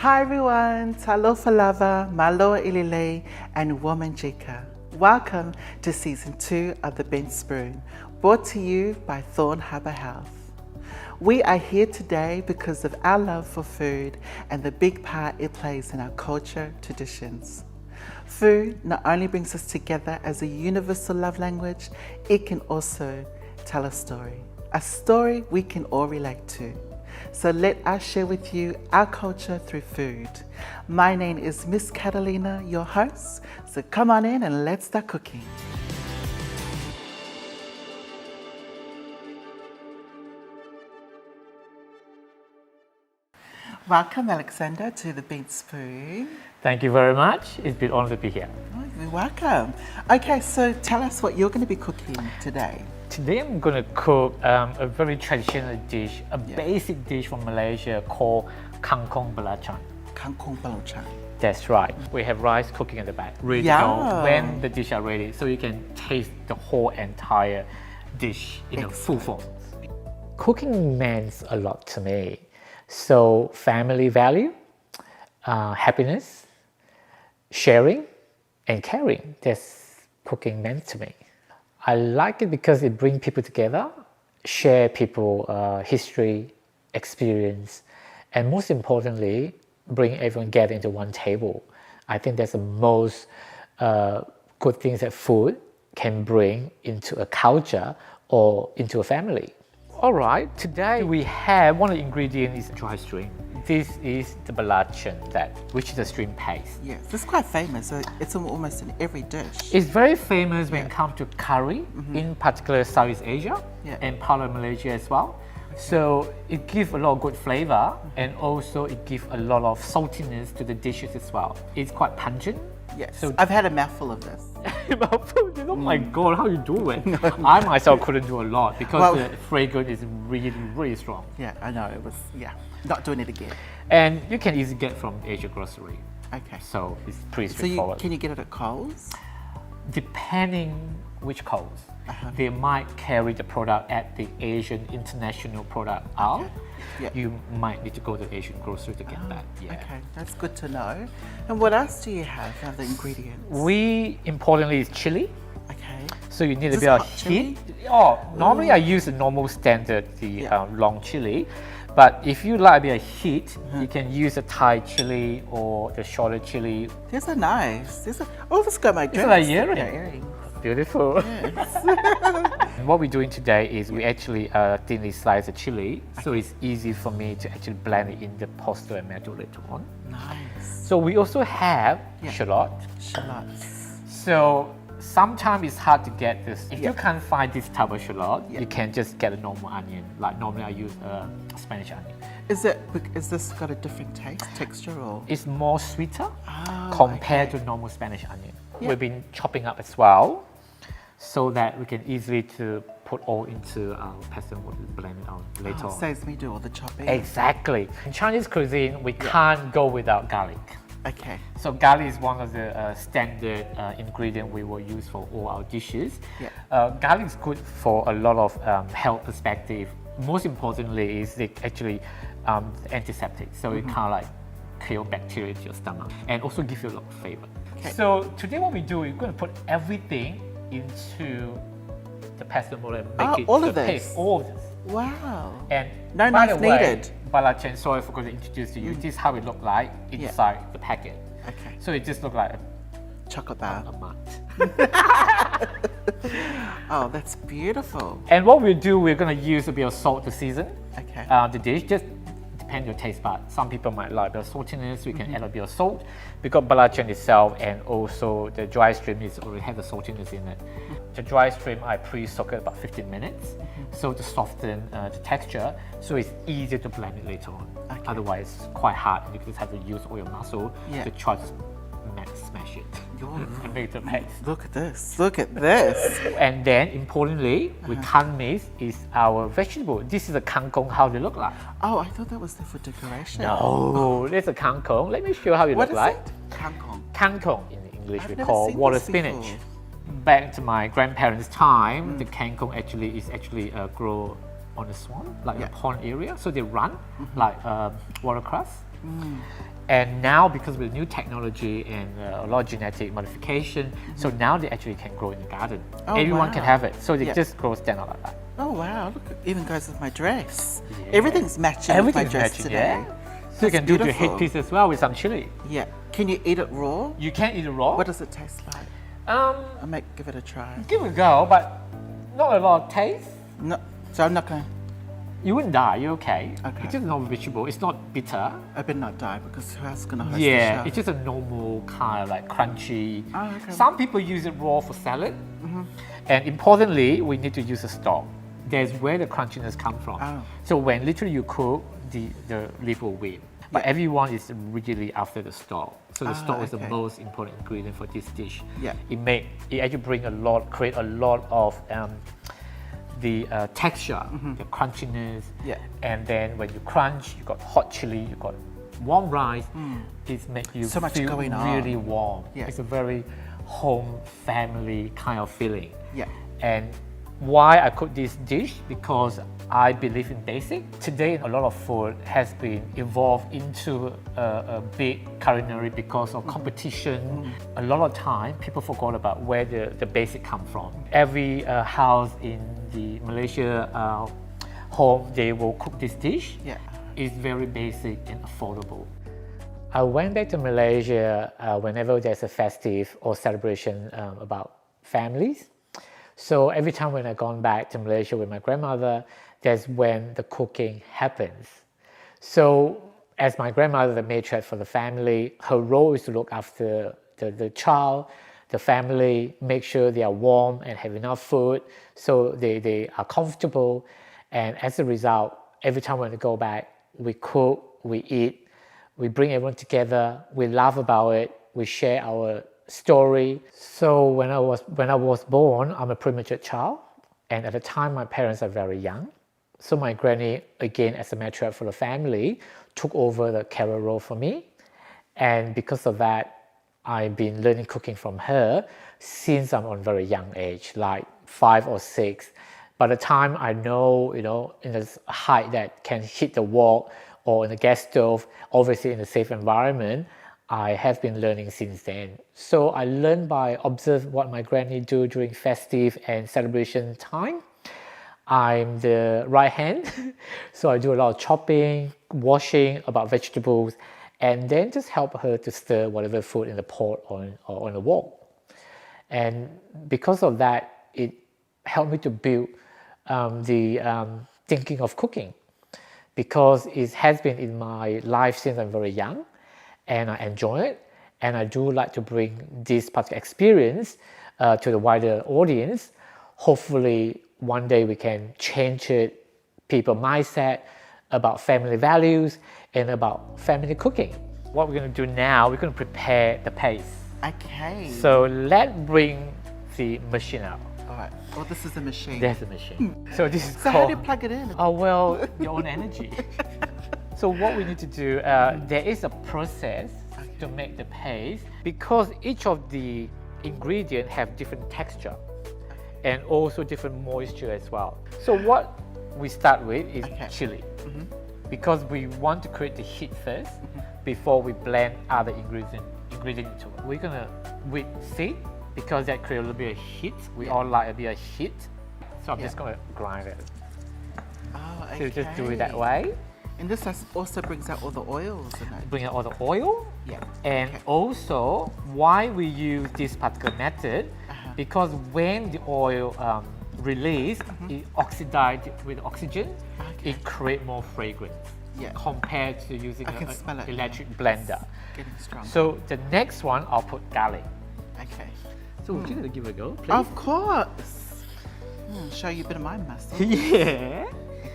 Hi everyone, talofa lava, maloa ilile, and womanjika. Welcome to season 2 of The Bent Spoon, brought to you by Thorne Harbour Health. We are here today because of our love for food and the big part it plays in our culture traditions. Food not only brings us together as a universal love language, it can also tell a story we can all relate to. So let us share with you our culture through food. My name is Miss Catalina, your host. So come on in and let's start cooking. Welcome, Alexander, to The Bent Spoon. Thank you very much. It's been honored to be here. Oh, you're welcome. Okay, so tell us what you're going to be cooking today. Today I'm going to cook a very traditional dish, a basic dish from Malaysia called Kangkong belacan. Kangkong belacan. That's right. We have rice cooking in the back, ready to go when the dish are ready, so you can taste the whole entire dish in a full form. Cooking means a lot to me. So family value, happiness, sharing, and caring. That's cooking meant to me. I like it because it brings people together, share people history, experience, and most importantly, bring everyone together into one table. I think that's the most good things that food can bring into a culture or into a family. All right, today we have one of the ingredients is dry shrimp. This is the belacan, which is a shrimp paste. Yes, this is quite famous. It's almost in every dish. It's very famous when it comes to curry, in particular Southeast Asia and part of Malaysia as well. So it gives a lot of good flavor and also it gives a lot of saltiness to the dishes as well. It's quite pungent. Yes, so I've had a mouthful of this. Oh my God, how you do it? I myself couldn't do a lot because the fragrance is really, really strong. Yeah, I know, it was, not doing it again. And you can easily get from Asia grocery. Okay. So it's pretty straightforward. So can you get it at Coles? Depending which Coles. They might carry the product at the Asian International Product Aisle. Yeah. You might need to go to Asian grocery to get that. Yeah. Okay, that's good to know. And what else do you have, other ingredients? Importantly, is chili. Okay. So you need a bit of heat. Normally I use the normal standard, long chili. But if you like a bit of heat, you can use a Thai chili or the shorter chili. These are nice. This got my dress. It's like earring. Beautiful. Yes. What we're doing today is we actually thinly slice the chili, so it's easy for me to actually blend it in the pesto and tomato later on. Nice. So we also have shallot. Shallots. So sometimes it's hard to get this. If you can't find this type of shallot, you can just get a normal onion. Like normally I use a Spanish onion. Is this got a different texture or? It's more sweeter compared to normal Spanish onion. We've been chopping up as well, so that we can easily to put all into our pesto and blend it out later on. Saves me do all the chopping. Exactly. In Chinese cuisine, we can't go without garlic. Okay. So garlic is one of the standard ingredient we will use for all our dishes. Garlic is good for a lot of health perspective. Most importantly is it actually antiseptic, so it kind of like kill bacteria into your stomach and also give you a lot of flavor. Okay. So today what we do, we're going to put everything into the pesto mold and make it all the of this. paste. All of this. Wow. And no knife needed. Belacan, sorry for going to introduce to you. This is how it look like inside the packet. Okay. So it just look like a chocolate bar. A mud. Oh, that's beautiful. And what we'll do, we're going to use a bit of salt to season the dish. Just depend on your taste bud. Some people might like a bit of saltiness. We can add a bit of salt because belacan itself and also the dry shrimp already have the saltiness in it. The dry shrimp I pre-soak it about 15 minutes, so to soften the texture, so it's easier to blend it later on. Otherwise, it's quite hard, and you just have to use all your muscle to try to smash it and make the paste. Look at this! Look at this! And then, importantly, we can't miss is our vegetable. This is a kangkong. How they look like? Oh, I thought that was there for decoration. No, there's a kangkong. Let me show you how it looks like. Kangkong. Kangkong in English we call water spinach. Back to my grandparents' time, the kangkong actually grow on the swamp, like a pond area. So they run like watercress. And now, because with new technology and a lot of genetic modification, so now they actually can grow in the garden. Everyone can have it. So they just grow stand out like that. Oh wow, look, it even goes with my dress. Yeah. Everything's matching with my dress today. So you can do the headpiece as well with some chili. Yeah. Can you eat it raw? You can eat it raw. What does it taste like? I might give it a try. Give it a go, but not a lot of taste. No, so I'm not going to... You wouldn't die, you're okay. Okay. It's just not vegetable, it's not bitter. I better not die because who else is going to host the show? It's just a normal kind of like crunchy. Oh, okay. Some people use it raw for salad. And importantly, we need to use a stock. There's where the crunchiness comes from. Oh. So when literally you cook, the leaf will win. But everyone is really after the stock. So the stock is the most important ingredient for this dish. Yeah. It actually create a lot of the texture, the crunchiness. Yeah. And then when you crunch, you got hot chili, you got warm rice. It makes you So much feel going on. really warm. Yeah. It's a very home family kind of feeling. Yeah. And why I cook this dish? Because I believe in basic. Today, a lot of food has been evolved into a big culinary because of competition. A lot of time, people forgot about where the basic come from. Every house in the Malaysia home, they will cook this dish. Yeah. It's very basic and affordable. I went back to Malaysia whenever there's a festive or celebration about families. So every time when I've gone back to Malaysia with my grandmother, that's when the cooking happens. So as my grandmother, the matriarch for the family, her role is to look after the child, the family, make sure they are warm and have enough food so they are comfortable. And as a result, every time when we go back, we cook, we eat, we bring everyone together, we laugh about it, we share our story. So when I was born, I'm a premature child, and at the time my parents are very young. So my granny, again as a matriarch for the family, took over the carer role for me, and because of that, I've been learning cooking from her since I'm on a very young age, like 5 or 6. By the time I know, in a height that can hit the wall or in a gas stove, obviously in a safe environment, I have been learning since then. So I learned by observe what my granny do during festive and celebration time. I'm the right hand, so I do a lot of chopping, washing about vegetables, and then just help her to stir whatever food in the pot or on the wall. And because of that, it helped me to build the thinking of cooking, because it has been in my life since I'm very young. And I enjoy it, and I do like to bring this particular experience to the wider audience. Hopefully, one day we can change people's mindset about family values and about family cooking. What we're going to do now, we're going to prepare the paste. Okay. So let's bring the machine out. All right. Well, this is the machine. There's the machine. So this is So how do you plug it in? Oh, well, your own energy. So what we need to do, there is a process to make the paste, because each of the ingredients have different texture and also different moisture as well. So what we start with is chili, because we want to create the heat first before we blend other ingredients into it. We're gonna whip seed because that creates a little bit of heat. We all like a bit of heat, so I'm just gonna grind it. Oh, okay. So just do it that way. And this also brings out all the oils in it. Bring out all the oil. Yeah. And also, why we use this particular method, because when the oil release, it oxidizes with oxygen, it creates more fragrance compared to using an electric blender. Getting stronger. So the next one, I'll put garlic. Okay. So would you give it a go, please? Of course. Show you a bit of my muscle. Yeah.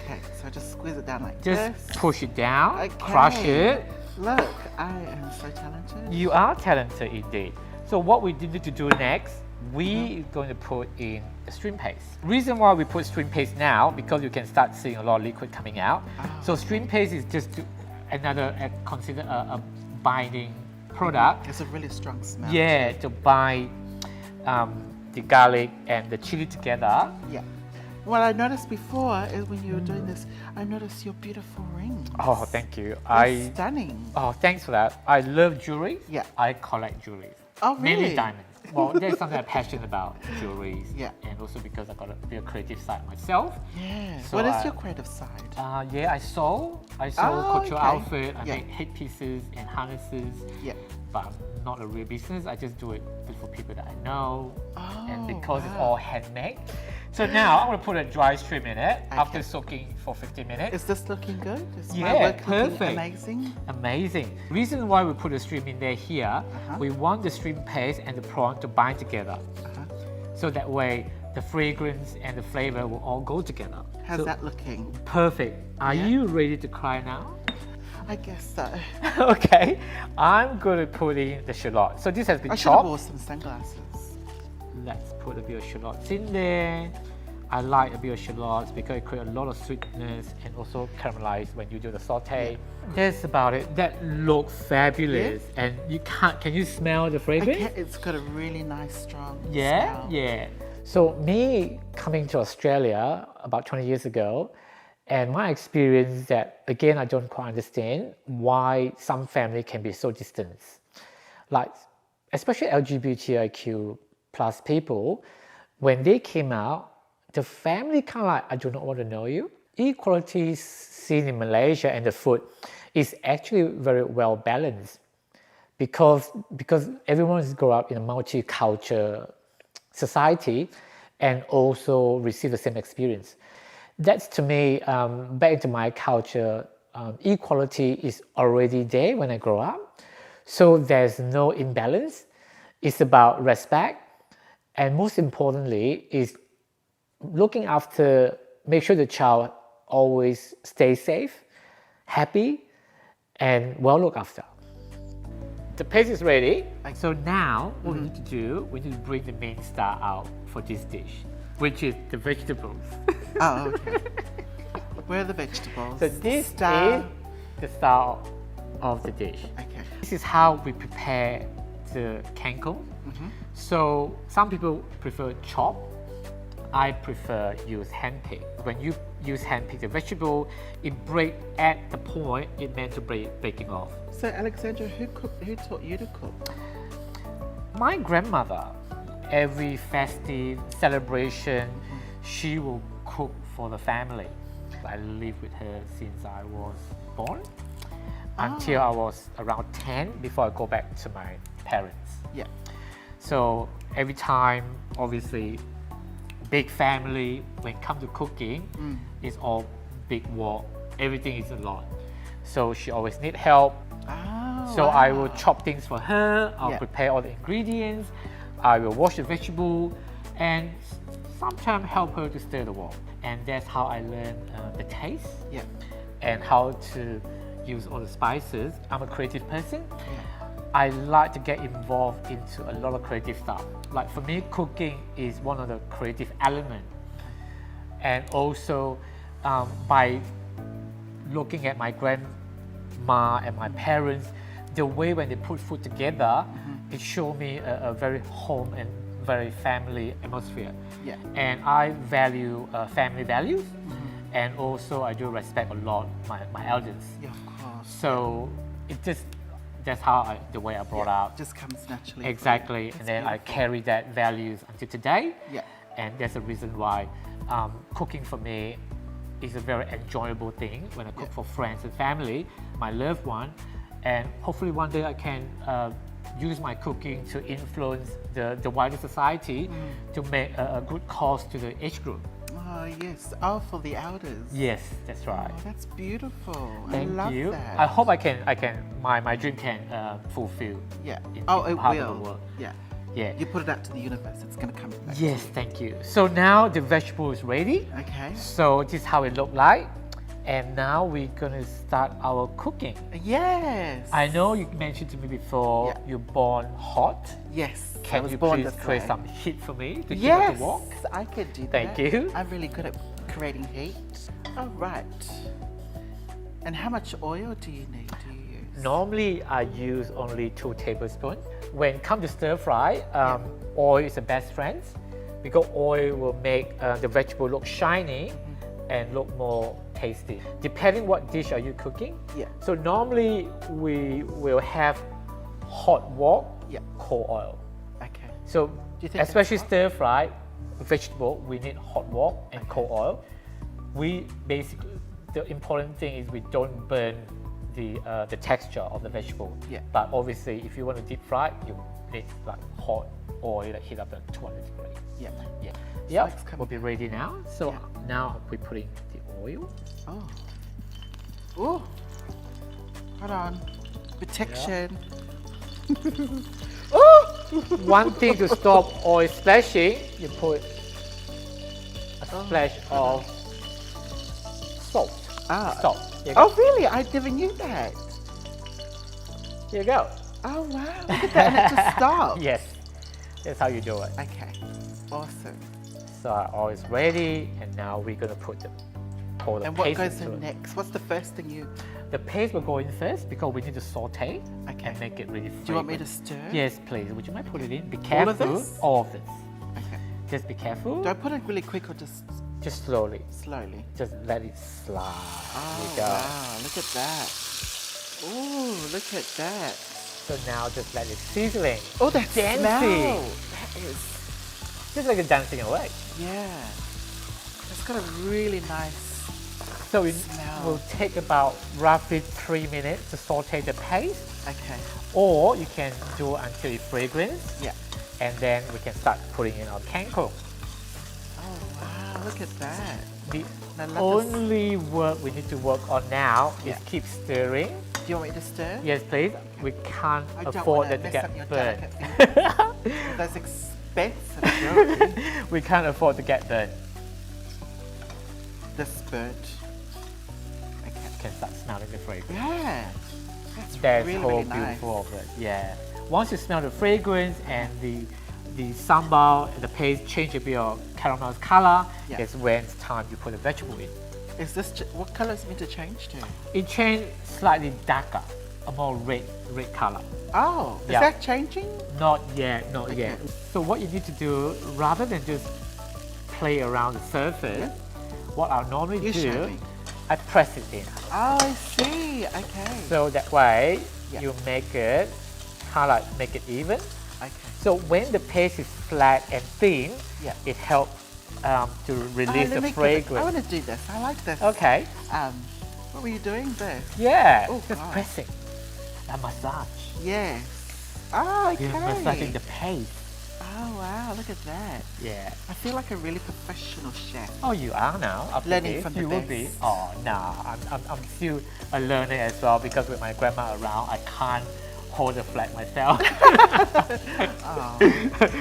Okay, so just squeeze it down like Just this. push it down, Okay. crush it. Look, I am so talented. You are talented indeed. So what we need to do next, we're going to put in the string paste. Reason why we put string paste now, because you can start seeing a lot of liquid coming out. So string paste is just considered a binding product. It's a really strong smell. Yeah, to bind the garlic and the chili together. Yeah. what I noticed before is when you were doing this, I noticed your beautiful rings. Oh, thank you. They're stunning. Oh, thanks for that. I love jewelry. Yeah. I collect jewelry. Oh, really? Mainly diamonds. Well, there's something I'm passionate about, jewelry. Yeah. And also because I got a bit of creative side myself. Yeah. So What is your creative side? Yeah, I sew couture okay. outfit. I Yeah. make headpieces and harnesses. Yeah. But I'm not a real business. I just do it for people that I know. Oh, And because it's wow. all handmade. So now I'm going to put a dry stream in it Okay. after soaking for 15 minutes. Is this looking good? Is my Yeah, work looking perfect. amazing? Amazing. Reason why we put the stream in there here, we want the stream paste and the prawn to bind together. So that way the fragrance and the flavor will all go together. How's So, that looking? perfect. Are Yeah. you ready to cry now? I guess so. Okay, I'm going to put in the shallot. So this has been I should have chopped. worn some sunglasses. Let's put a bit of shallots in there. I like a bit of shallots because it creates a lot of sweetness and also caramelize when you do the saute. That's about it. That looks fabulous. And you can you smell the fragrance? It's got a really nice, strong Yeah, smell. yeah. So me coming to Australia about 20 years ago, and my experience that, again, I don't quite understand why some family can be so distant. Like, especially LGBTIQ plus people, when they came out, the family kind of like, I do not want to know you. Equality seen in Malaysia and the food is actually very well balanced because everyone has grown up in a multicultural society and also receive the same experience. That's to me, back to my culture, equality is already there when I grow up. So there's no imbalance. It's about respect. And most importantly is looking after, make sure the child always stays safe, happy, and well looked after. The paste is ready. So now what we need to do, we need to bring the main star out for this dish, which is the vegetables. Oh, okay. Where are the vegetables? So this is Star. the star of the dish. Okay. This is how we prepare the kangkong. So some people prefer chop. I prefer use handpick. When you use handpick the vegetable, it break at the point it meant to breaking off. So Alexandra, who taught you to cook? My grandmother, every festive celebration, she will cook for the family. I lived with her since I was born until I was around 10 before I go back to my parents. Yeah. So every time, obviously, big family, when it comes to cooking, it's all big work. Everything is a lot. So she always need help. Oh, So wow. I will chop things for her, I'll Yeah. prepare all the ingredients, I will wash the vegetable, and sometimes help her to stir the wok. And that's how I learned the taste Yeah. and how to use all the spices. I'm a creative person. Yeah. I like to get involved into a lot of creative stuff. Like for me, cooking is one of the creative elements. And also by looking at my grandma and my parents, the way when they put food together, it showed me a very home and very family atmosphere. Yeah. And I value family values, and also I do respect a lot my elders. Yeah, of course. So that's how the way I brought up. Just comes naturally. for you. Exactly, That's and then I beautiful. carry that values until today. Yeah. And that's the reason why cooking for me is a very enjoyable thing when I cook for friends and family, my loved one, and hopefully one day I can use my cooking to influence the wider society to make a good cause to the age group. Oh, yes. Oh, for the elders. Yes, that's right. Oh, that's beautiful. Thank I love you. that. I hope my dream can fulfill. Yeah. in Oh, it part of the will. world. Yeah. Yeah. You put it out to the universe. It's going to come back. to Yes, you. thank you. So now the vegetable is ready. Okay. So this is how it look like. And now we're gonna start our cooking. Yes. I know you mentioned to me before Yeah. you're born hot. Yes. I Can was you born please this create way. some heat for me to heat Yes, up the wok? I could do that. Thank you. I'm really good at creating heat. All right. And how much oil do you need? Do you use? Normally I use only 2 tablespoons. When it comes to stir fry, oil is the best friend because oil will make the vegetable look shiny and look more tasty. Depending what dish are you cooking. Yeah. So normally we will have hot wok, cold oil. Okay. So Do you think especially that's hot? stir fry vegetable, we need hot wok and cold oil. We basically, the important thing is we don't burn the texture of the vegetable. Yeah. But obviously, if you want to deep fry, you need like hot oil that heat up at 200 degrees. Yeah. Yeah. So Yep. it's coming We'll be ready now. So now we're putting the oil. Oh. Oh. Hold on. Protection. One thing to stop oil splashing, you put a splash of salt. Salt. Here you go. Oh, really? I never knew that. Here you go. Oh, wow. Look at that. And it just stopped. Yes. That's how you do it. Okay. Awesome. So our oil is ready, and now we're gonna pour the And what paste goes into in it. next? What's the first thing you... The paste will go in first because we need to saute Okay. and make it really fragrant. Do you want me to stir? Yes, please. Would you mind put it in? Be All careful. of this? All of this. Okay. Just be careful. Do I put it really quick or just slowly. slowly? Just let it slide. Oh, There you go. wow. Look at that. Oh, look at that. So now just let it sizzling. Oh, that Dancing. smell. That is... Just like a dancing away. Yeah. It's got a really nice... So it Smell. will take about roughly 3 minutes to saute the paste, Okay. or you can do until it's fragrant, Yeah. and then we can start putting in our Kangkong. Oh, wow. Look at that. The I love this. only work we need to work on now is Yeah. keep stirring. Do you want me to stir? Yes, please. We can't I don't afford wanna that to mess up get your burned. delicate fingers. That's expensive jewelry. We can't afford to get burned. This burnt. Okay. You can start smelling the fragrance. Yeah. That's That's really, whole really nice. beautiful of it. Yeah. Once you smell the fragrance and the sambal, the paste change a bit of caramel color, Yeah. that's when it's time you put the vegetable in. Is this... what color is it meant to change to? It changed slightly darker, a more red color. Oh, is Yeah. that changing? Not yet, not Okay. yet. So what you need to do, rather than just play around the surface, what I normally You show do, me. I press it in. Oh, I see. Okay. So that way, Yeah. you make it, kind of like make it even. Okay. So when the paste is flat and thin, Yeah. it helps to release let the me give it- fragrance. I want to do this. I like this. Okay. What were you doing there? Yeah. Oh, just God. pressing. A massage. Yes. Oh, okay. You're massaging the paste. Oh, wow. Look at that. Yeah. I feel like a really professional chef. Oh, you are now. After Learning this, from the you will be. best. Oh, no. I'm still a learner as well because with my grandma around, I can't hold the flag myself. Oh.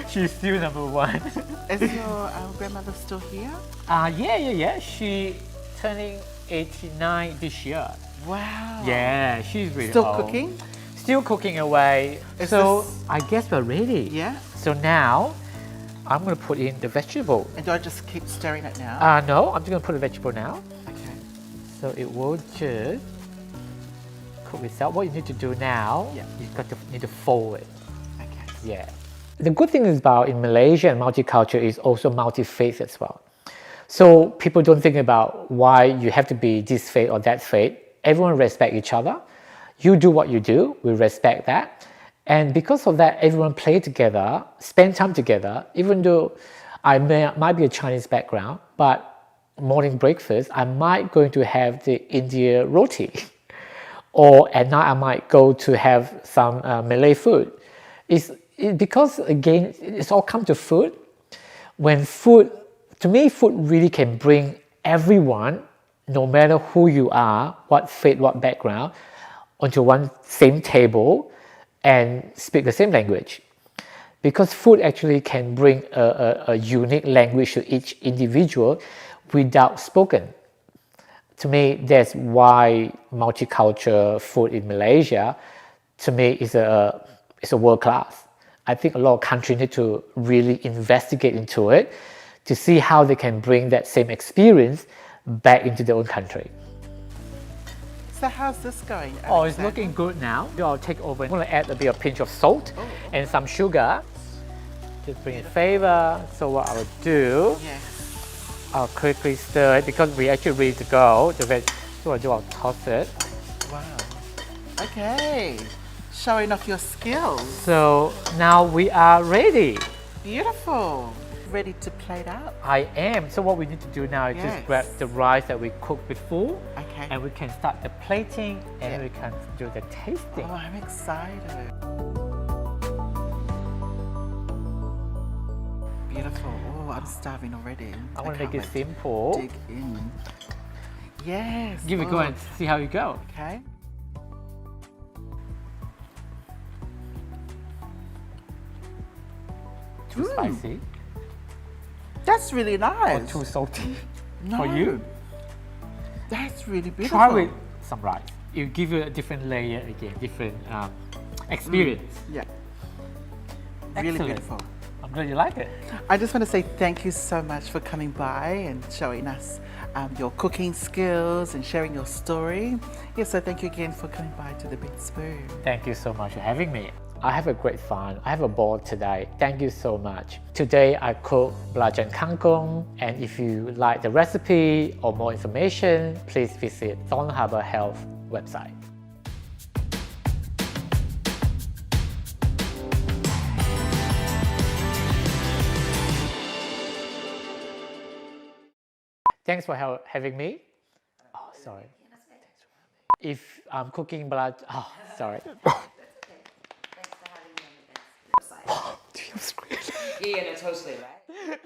She's still number one. Is your grandmother still here? Yeah. She turning 89 this year. Wow. Yeah, she's really Still old. cooking? Still cooking away. Is So this- I guess we're ready. Yeah. So now I'm gonna put in the vegetable. And do I just keep stirring it now? No, I'm just gonna put the vegetable now. Okay. So it will just cook itself. What you need to do now, Yeah. need to fold it. Okay. Yeah. The good thing is about in Malaysia and multicultural is also multi-faith as well. So people don't think about why you have to be this faith or that faith. Everyone respect each other. You do what you do, we respect that. And because of that, everyone play together, spend time together, even though I might be a Chinese background, but morning breakfast, I might going to have the India roti. Or at night, I might go to have some Malay food. Because again, it's all come to food. When food, to me, food really can bring everyone, no matter who you are, what faith, what background, onto one same table and speak the same language. Because food actually can bring a unique language to each individual without spoken. To me, that's why multicultural food in Malaysia, to me, is a world class. I think a lot of countries need to really investigate into it to see how they can bring that same experience back into their own country. So how's this going? Oh, it's Alexander? looking good now. I'll take over. I'm going to add a bit of pinch of salt and some sugar. just bring it flavor. So what I will do, Yes. I'll quickly stir it because we actually ready to go. The veg, so what I'll do, I'll toss it. Wow. Okay. Showing off your skills. So now we are ready. Beautiful. Ready to plate out? I am. So what we need to do now is Yes. just grab the rice that we cooked before, Okay. and we can start the plating, and Yeah. we can do the tasting. Oh, I'm excited. Beautiful. Oh, I'm starving already. I want to can't make it wait simple. to dig in. Yes. Give it a go and see how you go. Okay. Too spicy That's really or nice. too salty No. for you? That's really beautiful. Try with some rice. It will give you a different layer again, different experience. Yeah. Really Excellent. beautiful. I'm glad you like it. I just want to say thank you so much for coming by and showing us your cooking skills and sharing your story. Yeah, so thank you again for coming by to the Big Spoon. Thank you so much for having me. I have a great fun. I have a ball today. Thank you so much. Today I cook belacan kangkong, and if you like the recipe or more information, please visit Thorne Harbour Health website. Thanks for having me. Oh, sorry. If I'm cooking belacan, oh, sorry. Thanks for having me on the website. Do you have screen? Yeah, no, totally, right?